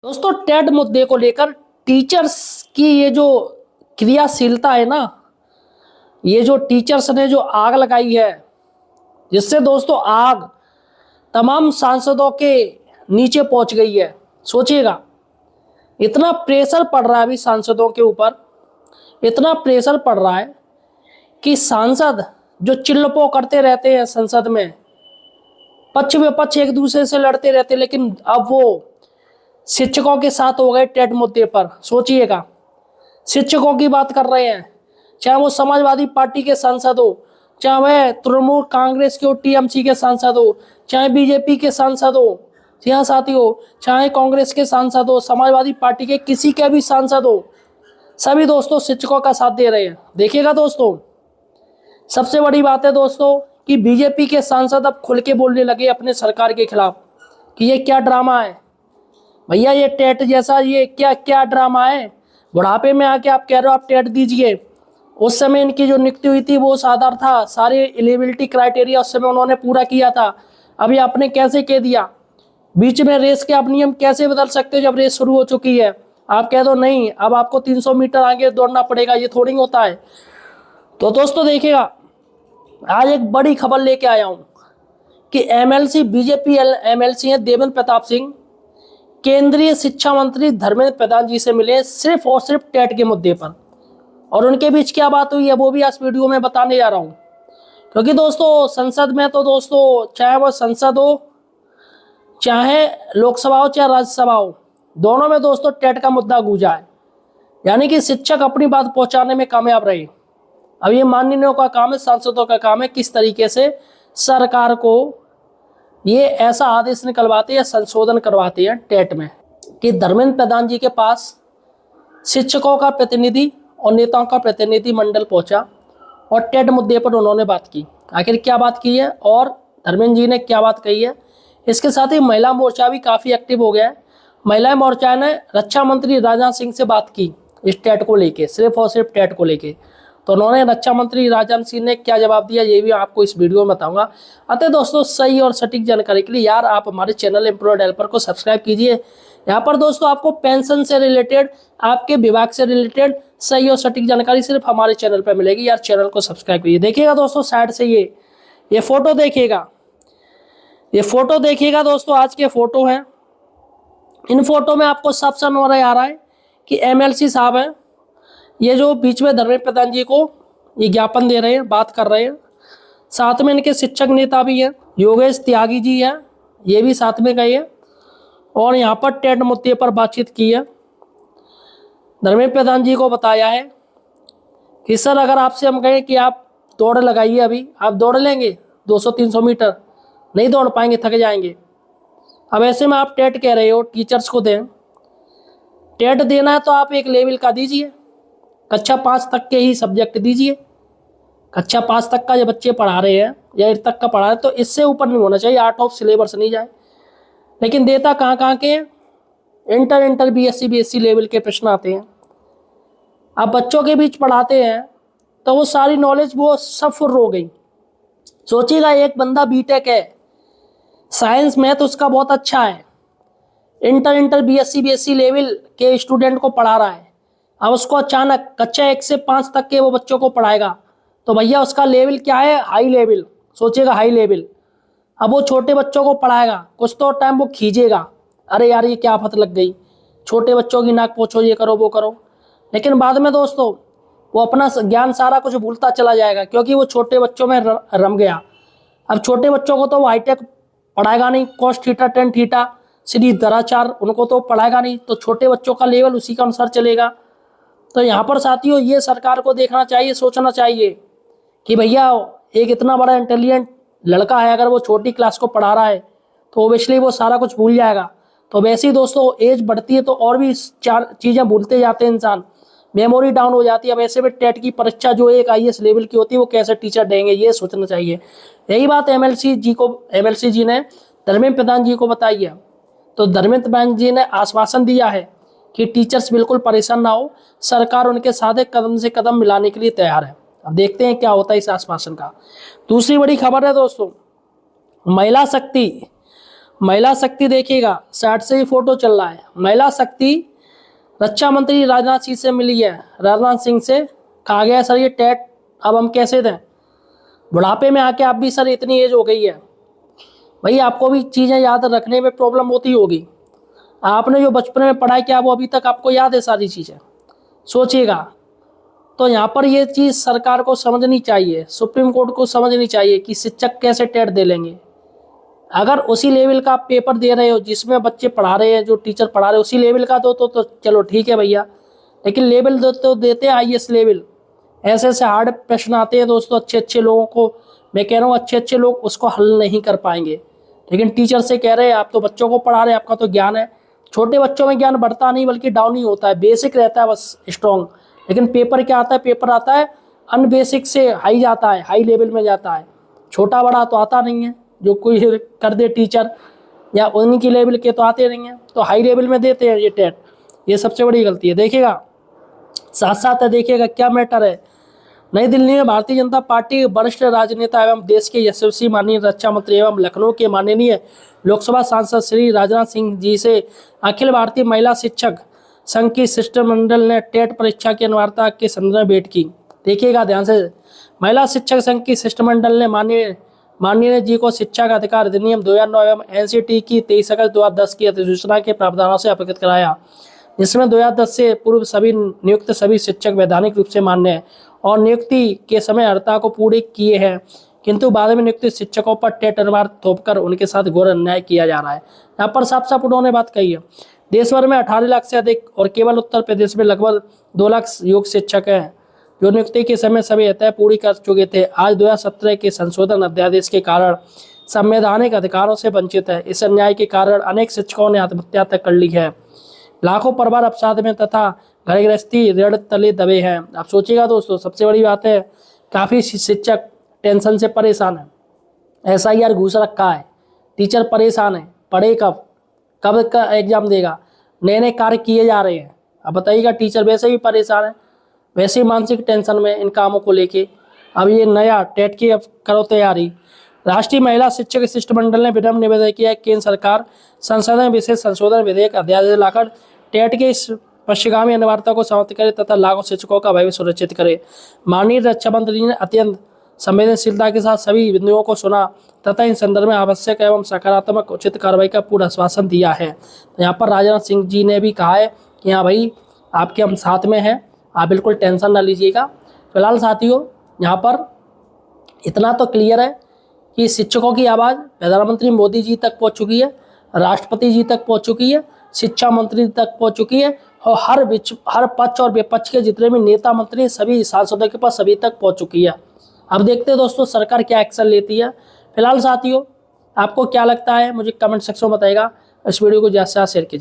दोस्तों टेट मुद्दे को लेकर टीचर्स की ये जो क्रियाशीलता है ना, ये जो टीचर्स ने जो आग लगाई है, जिससे दोस्तों आग तमाम सांसदों के नीचे पहुंच गई है। सोचिएगा, इतना प्रेशर पड़ रहा है अभी सांसदों के ऊपर, इतना प्रेशर पड़ रहा है कि सांसद जो चिल्लपो करते रहते हैं संसद में, पक्ष विपक्ष एक दूसरे से लड़ते रहते, लेकिन अब वो शिक्षकों के साथ हो गए टेट मुद्दे पर। सोचिएगा, शिक्षकों की बात कर रहे हैं, चाहे वो समाजवादी पार्टी के सांसद हो, चाहे वह तृणमूल कांग्रेस के टीएमसी के सांसद हो, चाहे बीजेपी के सांसद हो, यहाँ साथी हो, चाहे कांग्रेस के सांसद हो, समाजवादी पार्टी के किसी के भी सांसद हो, सभी दोस्तों शिक्षकों का साथ दे रहे हैं। देखिएगा दोस्तों, सबसे बड़ी बात है दोस्तों कि बीजेपी के सांसद अब खुल के बोलने लगे अपने सरकार के खिलाफ कि ये क्या ड्रामा है भैया, ये टेट जैसा ये क्या क्या ड्रामा है। बुढ़ापे में आके आप कह रहे हो आप टेट दीजिए। उस समय इनकी जो नियुक्ति हुई थी वो साधारण था, सारे एलिजिबिलिटी क्राइटेरिया उस समय उन्होंने पूरा किया था। अभी आपने कैसे कह दिया, बीच में रेस के आप नियम कैसे बदल सकते हो जब रेस शुरू हो चुकी है। आप कह दो नहीं, अब आपको 300 मीटर आगे दौड़ना पड़ेगा, ये थोड़ी होता है। तो दोस्तों देखिएगा, आज एक बड़ी खबर लेके आया हूं कि एमएलसी बीजेपी एमएलसी हैं देवेंद्र प्रताप सिंह केंद्रीय शिक्षा मंत्री धर्मेंद्र प्रधान जी से मिले सिर्फ और सिर्फ टेट के मुद्दे पर, और उनके बीच क्या बात हुई है वो भी आज वीडियो में बताने जा रहा हूं। क्योंकि दोस्तों संसद में तो दोस्तों, चाहे वो संसद हो, चाहे लोकसभा हो, चाहे राज्यसभा हो, दोनों में दोस्तों टेट का मुद्दा गूंजा है। यानी कि शिक्षक अपनी बात पहुंचाने में कामयाब रहे। अब ये माननीयों का काम है, सांसदों का काम है किस तरीके से सरकार को ये ऐसा आदेश निकलवाते या संशोधन करवाते हैं टेट में कि धर्मेंद्र प्रधान जी के पास शिक्षकों का प्रतिनिधि और नेताओं का प्रतिनिधि मंडल पहुंचा और टेट मुद्दे पर उन्होंने बात की। आखिर क्या बात की है और धर्मेंद्र जी ने क्या बात कही है। इसके साथ ही महिला मोर्चा भी काफ़ी एक्टिव हो गया है। महिला मोर्चा ने रक्षा मंत्री राजनाथ सिंह से बात की इस टेट को लेके, सिर्फ और सिर्फ टेट को लेके। तो उन्होंने रक्षा मंत्री राजनाथ सिंह ने क्या जवाब दिया ये भी आपको इस वीडियो में बताऊंगा। अतः दोस्तों सही और सटीक जानकारी के लिए यार आप हमारे चैनल एम्प्लॉयड हेल्पर को सब्सक्राइब कीजिए। यहाँ पर दोस्तों आपको पेंशन से रिलेटेड, आपके विभाग से रिलेटेड सही और सटीक जानकारी सिर्फ हमारे चैनल पर मिलेगी। यार चैनल को सब्सक्राइब कीजिए। देखिएगा दोस्तों साइड से ये फोटो देखिएगा, ये फोटो देखिएगा दोस्तों, आज के फोटो हैं। इन फोटो में आपको साफ साफ नजर आ रहा है कि एमएलसी साहब हैं, ये जो बीच में धर्मेंद्र प्रधान जी को ये ज्ञापन दे रहे हैं, बात कर रहे हैं। साथ में इनके शिक्षक नेता भी हैं, योगेश त्यागी जी हैं, ये भी साथ में गए हैं और यहाँ पर टेट मुद्दे पर बातचीत की है। धर्मेंद्र प्रधान जी को बताया है कि सर अगर आपसे हम कहें कि आप दौड़ लगाइए, अभी आप दौड़ लेंगे 200-300 मीटर, नहीं दौड़ पाएंगे, थक जाएंगे। अब ऐसे में आप टेट कह रहे हो टीचर्स को दें, टेट देना है तो आप एक लेवल का दीजिए, कक्षा 5 तक के ही सब्जेक्ट दीजिए। कक्षा 5 तक का जो बच्चे पढ़ा रहे हैं या 8 तक का पढ़ा रहे हैं तो इससे ऊपर नहीं होना चाहिए, आउट ऑफ सिलेबस नहीं जाए। लेकिन देता कहाँ के, इंटर बीएससी लेवल के प्रश्न आते हैं। अब बच्चों के बीच पढ़ाते हैं तो वो सारी नॉलेज वो सब फुर्र हो गई। सोचिएगा, एक बंदा बीटेक है, साइंस में तो उसका बहुत अच्छा है, इंटर बीएससी लेवल के स्टूडेंट को पढ़ा रहा है। अब उसको अचानक कक्षा 1 से 5 तक के वो बच्चों को पढ़ाएगा तो भैया उसका लेवल क्या है, हाई लेवल। सोचिएगा हाई लेवल। अब वो छोटे बच्चों को पढ़ाएगा, कुछ तो टाइम वो खींचेगा, अरे यार ये क्या आफत लग गई, छोटे बच्चों की नाक पोछो, ये करो वो करो। लेकिन बाद में दोस्तों वो अपना ज्ञान सारा कुछ भूलता चला जाएगा क्योंकि वो छोटे बच्चों में रम गया। अब छोटे बच्चों को तो वो हाईटेक पढ़ाएगा नहीं, कॉस थीटा टेन थीटा सीधी दराचार उनको तो पढ़ाएगा नहीं, तो छोटे बच्चों का लेवल उसी के अनुसार चलेगा। तो यहाँ पर साथियों ये सरकार को देखना चाहिए, सोचना चाहिए कि भैया एक इतना बड़ा इंटेलिजेंट लड़का है, अगर वो छोटी क्लास को पढ़ा रहा है तो ओबियसली वो सारा कुछ भूल जाएगा। तो वैसे ही दोस्तों एज बढ़ती है तो और भी 4 चीज़ें भूलते जाते हैं इंसान, मेमोरी डाउन हो जाती है। अब ऐसे में टेट की परीक्षा जो एक आईएएस लेवल की होती है वो कैसे टीचर देंगे, ये सोचना चाहिए। यही बात एमएलसी जी ने धर्मेंद्र प्रधान जी को बताई है। तो धर्मेंद्र प्रधान जी ने आश्वासन दिया है कि टीचर्स बिल्कुल परेशान ना हो, सरकार उनके साथ कदम से कदम मिलाने के लिए तैयार है। अब देखते हैं क्या होता है इस आश्वासन का। दूसरी बड़ी खबर है दोस्तों, महिला शक्ति महिला शक्ति देखिएगा, साइड से ही फोटो चल रहा है। महिला शक्ति रक्षा मंत्री राजनाथ सिंह से मिली है। राजनाथ सिंह से कहा गया सर ये टेट अब हम कैसे दें, बुढ़ापे में आके आप भी सर इतनी एज हो गई है, भाई आपको भी चीज़ें याद रखने में प्रॉब्लम होती होगी। आपने जो बचपन में पढ़ाई किया वो अभी तक आपको याद है सारी चीज़ें, सोचिएगा। तो यहाँ पर ये चीज़ सरकार को समझनी चाहिए, सुप्रीम कोर्ट को समझनी चाहिए कि शिक्षक कैसे टेट दे लेंगे। अगर उसी लेवल का आप पेपर दे रहे हो जिसमें बच्चे पढ़ा रहे हैं, जो टीचर पढ़ा रहे हैं उसी लेवल का दो तो चलो ठीक है भैया, लेकिन लेवल तो देते हैं IAS लेवल। ऐसे ऐसे हार्ड प्रश्न आते हैं दोस्तों, अच्छे अच्छे लोगों को मैं कह रहा हूँ, अच्छे अच्छे लोग उसको हल नहीं कर पाएंगे। लेकिन टीचर से कह रहे हैं आप तो बच्चों को पढ़ा रहे हैं, आपका तो ज्ञान है। छोटे बच्चों में ज्ञान बढ़ता नहीं बल्कि डाउन ही होता है, बेसिक रहता है बस स्ट्रॉन्ग। लेकिन पेपर क्या आता है, पेपर आता है अनबेसिक से हाई जाता है, हाई लेवल में जाता है। छोटा बड़ा तो आता नहीं है, जो कोई कर दे टीचर या उन्हीं की लेवल के तो आते नहीं हैं, तो हाई लेवल में देते हैं ये टेट। ये सबसे बड़ी गलती है। देखिएगा साथ साथ देखिएगा क्या मैटर है। नई दिल्ली में भारतीय जनता पार्टी के वरिष्ठ राजनेता एवं देश के यशस्वी माननीय रक्षा मंत्री एवं लखनऊ के माननीय लोकसभा सांसद श्री राजनाथ सिंह जी से अखिल भारतीय महिला शिक्षक संघ की शिष्टमंडल ने टेट परीक्षा की अनिवार्यता के संदर्भ में भेंट की। देखिएगा ध्यान से, महिला शिक्षक संघ की शिष्टमंडल ने माननीय जी को शिक्षा का अधिकार अधिनियम 2009 एवं NCT की 23 अगस्त 2010 की अधिसूचना के प्रावधानों से अवगत कराया, जिसमें 2010 से पूर्व सभी नियुक्त सभी शिक्षक वैधानिक रूप से मान्य है और नियुक्ति के समय अर्हता को पूरे किए हैं, किंतु बाद में नियुक्त शिक्षकों पर टेट अनिवार्य थोपकर उनके साथ घोर अन्याय किया जा रहा है। यहाँ पर साफ साफ उन्होंने बात कही है। देश भर में 18 लाख से अधिक और केवल उत्तर प्रदेश में लगभग 2 लाख योग्य शिक्षक हैं जो नियुक्ति के समय सभी अतः पूरी कर चुके थे। आज 2017 के संशोधन अध्यादेश के कारण संवैधानिक अधिकारों से वंचित है। इस अन्याय के कारण अनेक शिक्षकों ने आत्महत्या तक कर ली है। लाखों परिवार अवसाद में तथा घर गृहस्थी ऋण तले दबे हैं। आप सोचिएगा दोस्तों, सबसे बड़ी बात है काफ़ी शिक्षक टेंशन से परेशान है। SIR घूस रखा है, टीचर परेशान है, पढ़े कब का एग्जाम देगा, नए नए कार्य किए जा रहे हैं। अब बताइएगा, टीचर वैसे भी परेशान है, वैसे ही मानसिक टेंशन में इन कामों को लेके। अब ये नया टेट की अब करो तैयारी। राष्ट्रीय महिला शिक्षक शिष्टमंडल ने विनम्र निवेदन किया केंद्र सरकार संसद में विशेष संशोधन विधेयक अध्यादेश लाकर टेट के इस पश्चिगामी अनिवार्यता को समाप्त करे तथा लाखों शिक्षकों का भविष्य सुरक्षित करे। माननीय रक्षा मंत्री ने अत्यंत संवेदनशीलता के साथ सभी बिंदुओं को सुना तथा इन संदर्भ में आवश्यक एवं सकारात्मक उचित कार्रवाई का पूरा आश्वासन दिया है। तो यहाँ पर राजनाथ सिंह जी ने भी कहा है कि हाँ भाई, आपके हम साथ में हैं, आप बिल्कुल टेंशन ना लीजिएगा। फिलहाल साथियों, यहाँ पर इतना तो क्लियर है कि शिक्षकों की आवाज़ प्रधानमंत्री मोदी जी तक पहुँच चुकी है, राष्ट्रपति जी तक पहुँच चुकी है, शिक्षा मंत्री तक पहुँच चुकी है और हर पक्ष और विपक्ष के जितने भी नेता मंत्री सभी सांसदों के पास सभी तक पहुँच चुकी है। अब देखते हैं दोस्तों सरकार क्या एक्शन लेती है। फिलहाल साथियों, आपको क्या लगता है मुझे कमेंट सेक्शन में बताइएगा। इस वीडियो को ज़्यादा से ज़्यादा शेयर कीजिए।